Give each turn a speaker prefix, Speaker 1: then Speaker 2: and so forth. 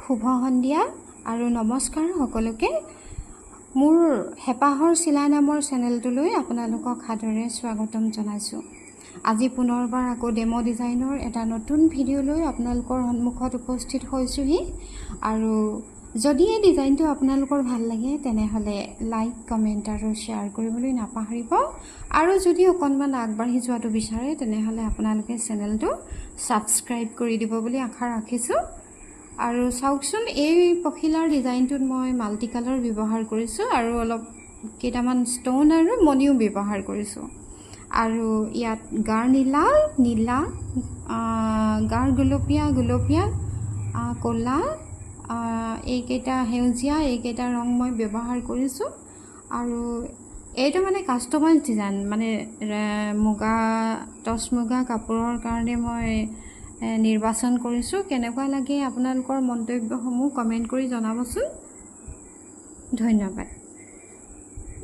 Speaker 1: শুভ সন্ধিয়া আৰু নমস্কাৰ সকলোকে। মোৰ হেপাহৰ চিলাই নামৰ চেনেলটোলৈ আপোনালোকক সাদৰে স্বাগতম জনাইছোঁ। আজি পুনৰবাৰ আকৌ ডেমো ডিজাইনৰ এটা নতুন ভিডিঅ' লৈ আপোনালোকৰ সন্মুখত উপস্থিত হৈছোঁহি। আৰু যদি এই ডিজাইনটো আপোনালোকৰ ভাল লাগে তেনেহ'লে লাইক, কমেণ্ট আৰু শ্বেয়াৰ কৰিবলৈ নাপাহৰিব। আৰু যদি অকণমান আগবাঢ়ি যোৱাটো বিচাৰে তেনেহ'লে আপোনালোকে চেনেলটো ছাবস্ক্ৰাইব কৰি দিব বুলি আশা ৰাখিছোঁ। আৰু চাওকচোন, এই পখিলাৰ ডিজাইনটোত মই মাল্টি কালাৰ ব্যৱহাৰ কৰিছোঁ আৰু অলপ কেইটামান ষ্ট'ন আৰু মণিও ব্যৱহাৰ কৰিছোঁ। আৰু ইয়াত গাৰ নীলা, গাৰ গুলপীয়া, ক'লা, এইকেইটা সেউজীয়া, এইকেইটা ৰং মই ব্যৱহাৰ কৰিছোঁ। আৰু এইটো মানে কাষ্টমাইজ ডিজাইন, মানে টচ মুগা কাপোৰৰ কাৰণে মই নিৰ্বাচন কৰিছোঁ। কেনেকুৱা লাগে আপোনালোকৰ মন্তব্যসমূহ কমেণ্ট কৰি জনাবচোন। ধন্যবাদ।